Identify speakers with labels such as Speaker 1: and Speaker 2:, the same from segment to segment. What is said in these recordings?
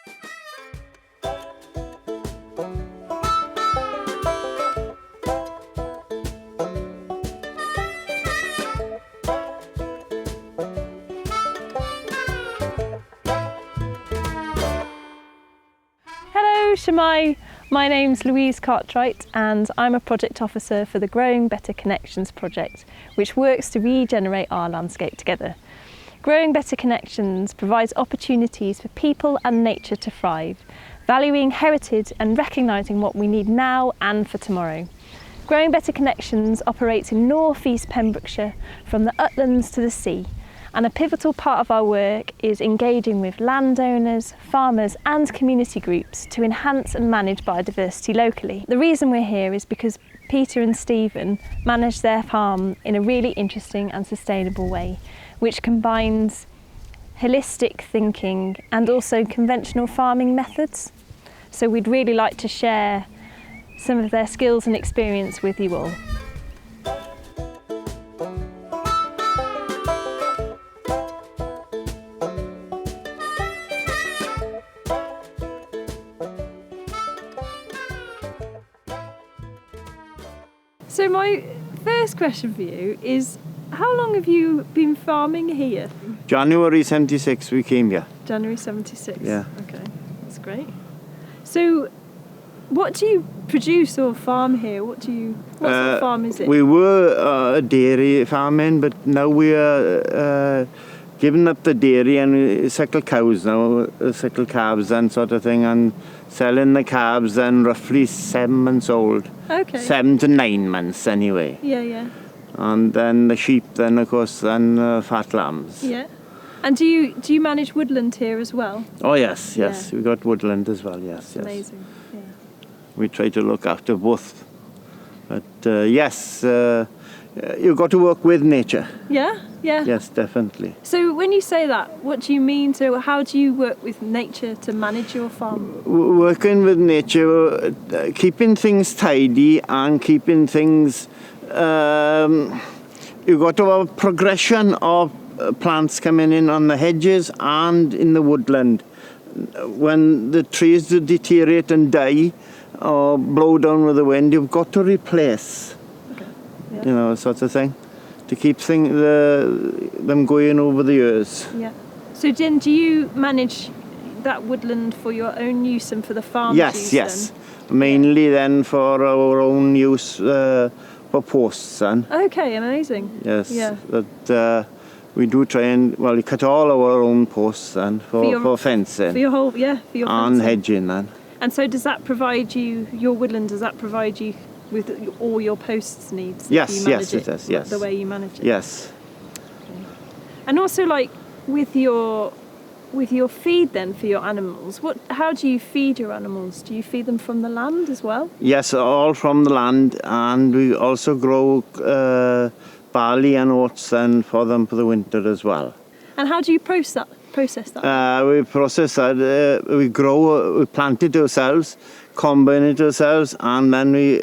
Speaker 1: Hello, Shemai. My name's Louise Cartwright and I'm a project officer for the Growing Better Connections project, which works to regenerate our landscape together. Growing Better Connections provides opportunities for people and nature to thrive, valuing heritage and recognising what we need now and for tomorrow. Growing Better Connections operates in North East Pembrokeshire from the Utlands to the sea, and a pivotal part of our work is engaging with landowners, farmers and community groups to enhance and manage biodiversity locally. The reason we're here is because Peter and Stephen manage their farm in a really interesting and sustainable way, which combines holistic thinking and also conventional farming methods. So we'd really like to share some of their skills and experience with you all. So my first question for you is, how long have you been farming here?
Speaker 2: January 76 we came here.
Speaker 1: January 76?
Speaker 2: Yeah.
Speaker 1: Okay, that's great. So what do you produce or farm here? What sort of farm is it?
Speaker 2: We were dairy farming, but now we are giving up the dairy and we suckle cows now, suckle calves and sort of thing, and selling the calves and roughly 7 months old.
Speaker 1: Okay.
Speaker 2: 7 to 9 months anyway.
Speaker 1: Yeah, yeah.
Speaker 2: And then the sheep, then of course, then fat lambs.
Speaker 1: Yeah. And do you manage woodland here as well?
Speaker 2: Oh yes,
Speaker 1: Yeah.
Speaker 2: we got woodland as well. Yes, yes.
Speaker 1: Amazing. Yeah.
Speaker 2: We try to look after both. But yes, you've got to work with nature.
Speaker 1: Yeah, yeah.
Speaker 2: Yes, definitely.
Speaker 1: So when you say that, what do you mean? So how do you work with nature to manage your farm?
Speaker 2: Working with nature, keeping things tidy and keeping things... you've got to have a progression of plants coming in on the hedges and in the woodland. When the trees deteriorate and die or blow down with the wind, you've got to replace.
Speaker 1: Okay. Yeah.
Speaker 2: You know, sort of thing, to keep them going over the years.
Speaker 1: Yeah. So Jen, do you manage that woodland for your own use and for the farm's use?
Speaker 2: Yes. Mainly then for our own use for posts then.
Speaker 1: Okay, amazing.
Speaker 2: Yes.
Speaker 1: Yeah.
Speaker 2: But we do try and, well, we cut all our own posts then for fencing.
Speaker 1: For your whole, for your
Speaker 2: and
Speaker 1: fencing.
Speaker 2: hedging then.
Speaker 1: And so does that provide you, your woodland, does that provide you with all your posts needs?
Speaker 2: Yes,
Speaker 1: you manage
Speaker 2: it does, yes.
Speaker 1: The way you manage it?
Speaker 2: Yes.
Speaker 1: Okay. And also, like, with your feed then for your animals, how do you feed your animals? Do you feed them from the land as well?
Speaker 2: Yes, all from the land, and we also grow barley and oats then for them for the winter as well.
Speaker 1: And how do you process that?
Speaker 2: We process that, we plant it ourselves, combine it ourselves, and then we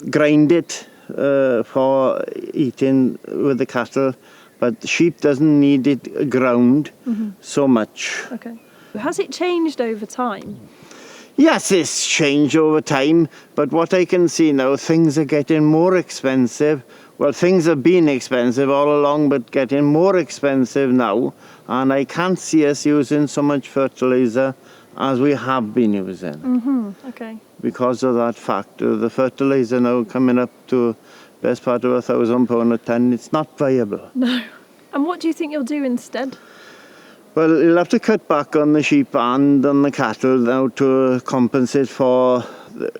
Speaker 2: grind it for eating with the cattle. But the sheep doesn't need it ground so much.
Speaker 1: Okay. Has it changed over time?
Speaker 2: Yes, it's changed over time, but what I can see now, things are getting more expensive. Well, things have been expensive all along, but getting more expensive now, and I can't see us using so much fertilizer as we have been using.
Speaker 1: Okay.
Speaker 2: Because of that factor, the fertilizer now coming up to best part of £1,000 a tonne, it's not viable.
Speaker 1: No. And what do you think you'll do instead?
Speaker 2: Well, you'll have to cut back on the sheep and on the cattle now to compensate for...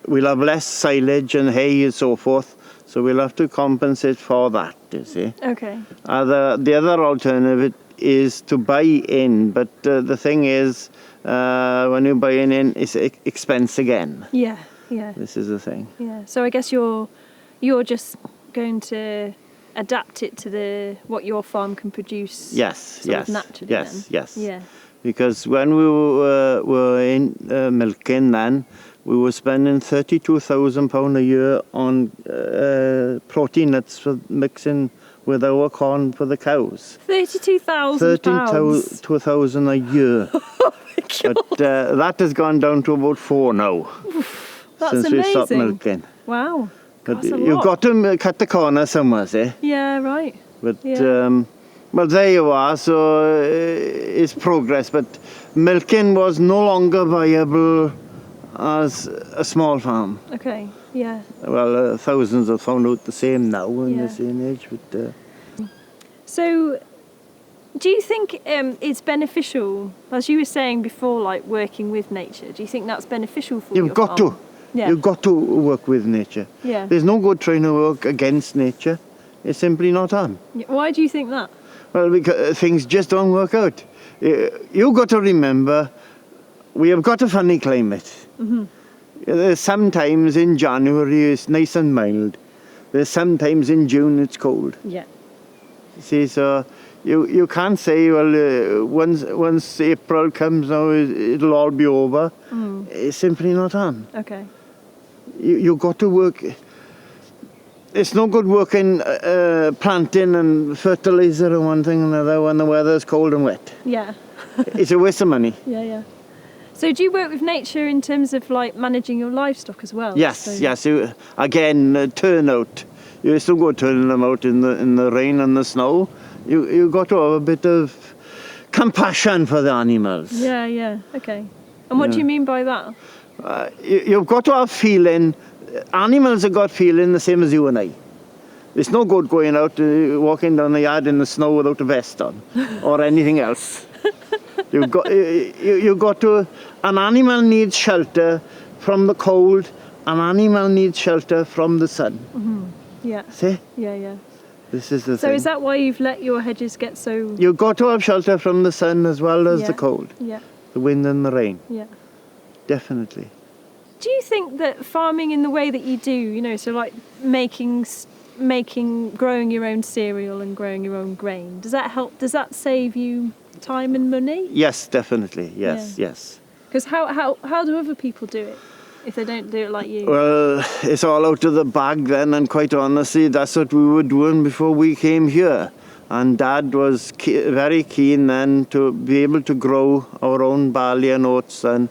Speaker 2: We'll have less silage and hay and so forth, so we'll have to compensate for that, you see.
Speaker 1: Okay.
Speaker 2: The other alternative is to buy in, but the thing is, when you're buying in, it's expense again.
Speaker 1: Yeah, yeah.
Speaker 2: This is the thing.
Speaker 1: Yeah. So I guess you're just going to adapt it to what your farm can produce.
Speaker 2: Yes,
Speaker 1: naturally.
Speaker 2: yes,
Speaker 1: then.
Speaker 2: yes.
Speaker 1: Yeah.
Speaker 2: Because when we were in milking then, we were spending £32,000 a year on protein nuts for mixing with our corn for the cows.
Speaker 1: £32,000.
Speaker 2: 32,000 a year. But that has gone down to about 4 now.
Speaker 1: That's
Speaker 2: since we stopped
Speaker 1: amazing.
Speaker 2: milking.
Speaker 1: Wow.
Speaker 2: But
Speaker 1: That's a
Speaker 2: you've
Speaker 1: lot.
Speaker 2: got to cut the corner somewhere, see?
Speaker 1: Yeah, right.
Speaker 2: But
Speaker 1: Yeah.
Speaker 2: well, there you are. So it's progress. But milking was no longer viable as a small farm.
Speaker 1: Okay. Yeah.
Speaker 2: Well, thousands have found out the same now in
Speaker 1: Yeah.
Speaker 2: this day and age. But
Speaker 1: So, do you think it's beneficial, as you were saying before, like working with nature? Do you think that's beneficial for
Speaker 2: you've
Speaker 1: your
Speaker 2: got
Speaker 1: farm?
Speaker 2: to.
Speaker 1: Yeah.
Speaker 2: You've got to work with nature.
Speaker 1: Yeah.
Speaker 2: There's no good trying to work against nature. It's simply not on.
Speaker 1: Why do you think that?
Speaker 2: Well, because things just don't work out. You've got to remember, we have got a funny climate.
Speaker 1: Mm-hmm.
Speaker 2: There's sometimes in January it's nice and mild. There's sometimes in June it's cold.
Speaker 1: Yeah.
Speaker 2: See, so you can't say, well, once April comes now, it'll all be over.
Speaker 1: Mm.
Speaker 2: It's simply not on.
Speaker 1: Okay.
Speaker 2: You've got to work. It's no good working, planting and fertilizer and one thing and another when the weather's cold and wet.
Speaker 1: Yeah.
Speaker 2: It's a waste of money.
Speaker 1: Yeah, yeah. So do you work with nature in terms of like managing your livestock as well?
Speaker 2: Yes,
Speaker 1: So-
Speaker 2: yes. Again, turnout. You still go turning them out in the rain and the snow. You got to have a bit of compassion for the animals.
Speaker 1: Yeah, yeah. Okay. And what do
Speaker 2: Yeah.
Speaker 1: you mean by that?
Speaker 2: You've got to have feeling. Animals have got feeling the same as you and I. It's no good going out, walking down the yard in the snow without a vest on or anything else. You've got to. An animal needs shelter from the cold. An animal needs shelter from the sun.
Speaker 1: Yeah.
Speaker 2: See,
Speaker 1: Yeah, yeah.
Speaker 2: this is the
Speaker 1: So
Speaker 2: thing.
Speaker 1: is that why you've let your hedges get so...
Speaker 2: You've got to have shelter from the sun as well as
Speaker 1: Yeah.
Speaker 2: the cold,
Speaker 1: Yeah,
Speaker 2: the wind and the rain.
Speaker 1: yeah.
Speaker 2: Definitely.
Speaker 1: Do you think that farming in the way that you do, you know, so like growing your own cereal and growing your own grain, does that help? Does that save you time and money?
Speaker 2: Yes, definitely. Yes, yes.
Speaker 1: Because how do other people do it if they don't do it like you?
Speaker 2: Well, it's all out of the bag then, and quite honestly, that's what we were doing before we came here. And Dad was very keen then to be able to grow our own barley and oats and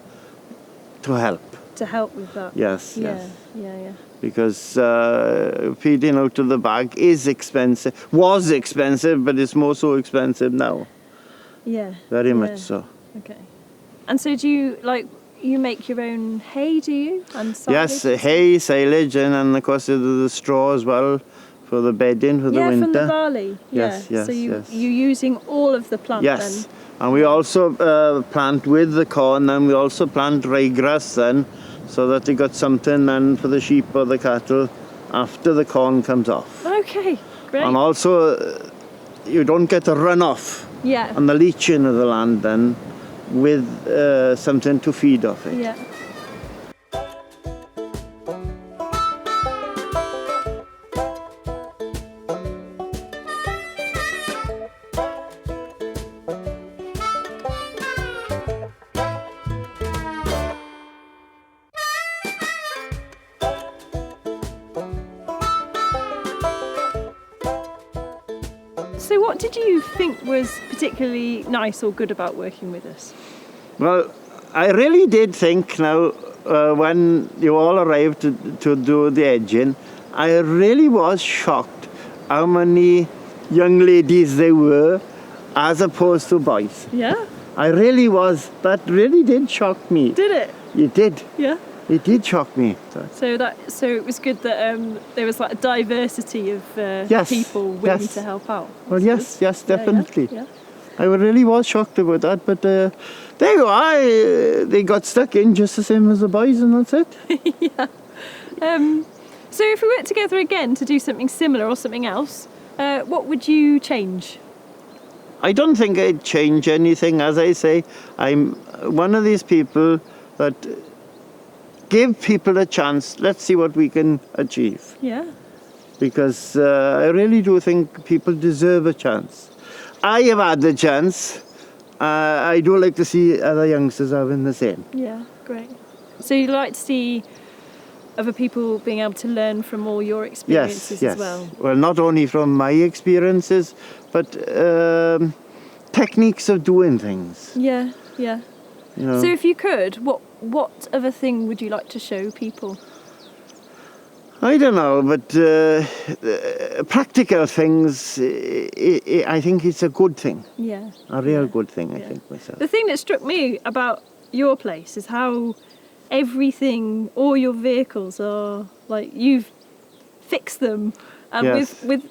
Speaker 2: to help.
Speaker 1: To help with that?
Speaker 2: Yes,
Speaker 1: Yeah,
Speaker 2: yes.
Speaker 1: yeah.
Speaker 2: Because feeding out of the bag is expensive. Was expensive, but it's more so expensive now.
Speaker 1: Yeah.
Speaker 2: Very
Speaker 1: Yeah.
Speaker 2: much so.
Speaker 1: Okay. And so do you, like, you make your own hay, do you? And
Speaker 2: Yes,
Speaker 1: silage?
Speaker 2: hay, silage, and of course the straw as well for the bedding for the
Speaker 1: Yeah,
Speaker 2: winter.
Speaker 1: from the barley.
Speaker 2: Yes,
Speaker 1: yeah.
Speaker 2: yes,
Speaker 1: So
Speaker 2: yes.
Speaker 1: you're using all of the plant
Speaker 2: Yes,
Speaker 1: then?
Speaker 2: and we also plant with the corn, and we also plant ryegrass then, so that you got something then for the sheep or the cattle after the corn comes off.
Speaker 1: Okay, great.
Speaker 2: And also, you don't get a runoff
Speaker 1: Yeah.
Speaker 2: and the leaching of the land then with something to feed off it.
Speaker 1: Yeah. So what did you think was particularly nice or good about working with us?
Speaker 2: Well, I really did think now, when you all arrived to do the edging, I really was shocked how many young ladies there were as opposed to boys.
Speaker 1: Yeah?
Speaker 2: I really was. That really did shock me.
Speaker 1: Did it?
Speaker 2: It did.
Speaker 1: Yeah.
Speaker 2: It did shock me.
Speaker 1: So it was good that there was like a diversity of
Speaker 2: Yes,
Speaker 1: people willing
Speaker 2: yes.
Speaker 1: to help out.
Speaker 2: Well, yes, yes,
Speaker 1: Yeah,
Speaker 2: definitely.
Speaker 1: Yeah.
Speaker 2: I really was shocked about that, but there you are. They got stuck in just the same as the boys, and that's it.
Speaker 1: So if we worked together again to do something similar or something else, what would you change?
Speaker 2: I don't think I'd change anything. As I say, I'm one of these people that give people a chance. Let's see what we can achieve.
Speaker 1: Yeah.
Speaker 2: Because I really do think people deserve a chance. I have had the chance. I do like to see other youngsters having the same.
Speaker 1: Yeah, great. So you'd like to see other people being able to learn from all your experiences
Speaker 2: Yes.
Speaker 1: as well.
Speaker 2: Well, not only from my experiences, but techniques of doing things.
Speaker 1: Yeah.
Speaker 2: You know.
Speaker 1: So if you could, what other thing would you like to show people?
Speaker 2: I don't know, but practical things, I think it's a good thing.
Speaker 1: Yeah.
Speaker 2: A real good thing, I
Speaker 1: Yeah.
Speaker 2: think, myself.
Speaker 1: The thing that struck me about your place is how everything, all your vehicles are like you've fixed them, and
Speaker 2: Yes.
Speaker 1: with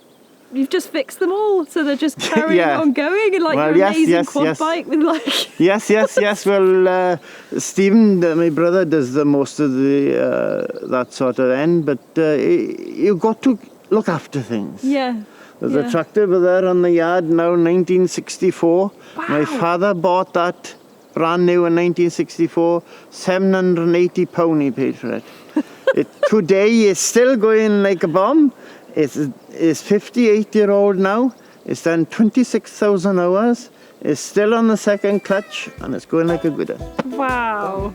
Speaker 1: you've just fixed them all, so they're just carrying
Speaker 2: Yeah.
Speaker 1: on going, and like
Speaker 2: Well,
Speaker 1: your
Speaker 2: yes,
Speaker 1: amazing
Speaker 2: yes,
Speaker 1: quad
Speaker 2: yes.
Speaker 1: bike with like
Speaker 2: Yes. Well, Stephen, my brother, does the most of the that sort of end, but you've got to look after things.
Speaker 1: yeah.
Speaker 2: There's
Speaker 1: yeah.
Speaker 2: a tractor over there on the yard now, 1964. My
Speaker 1: Wow.
Speaker 2: father bought that brand new in 1964. £780 he paid for it. Today is still going like a bomb. It's 58-year-old now. It's done 26,000 hours. It's still on the second clutch, and it's going like a gooder.
Speaker 1: Wow.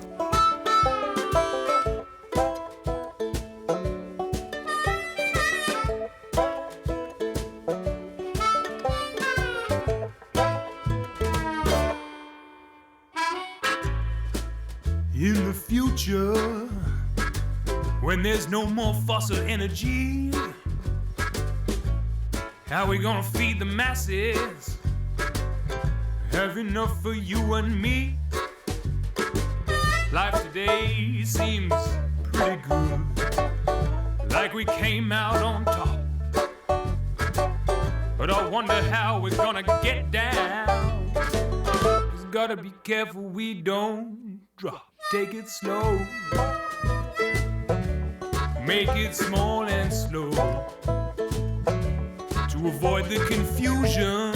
Speaker 3: In the future, when there's no more fossil energy, how we gonna feed the masses? Have enough for you and me? Life today seems pretty good, like we came out on top. But I wonder how we're gonna get down. Just gotta be careful we don't drop. Take it slow, make it small and slow, to avoid the confusion.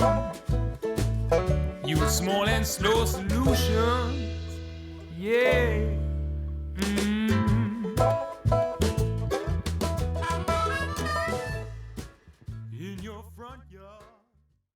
Speaker 3: Use small and slow solutions, yeah.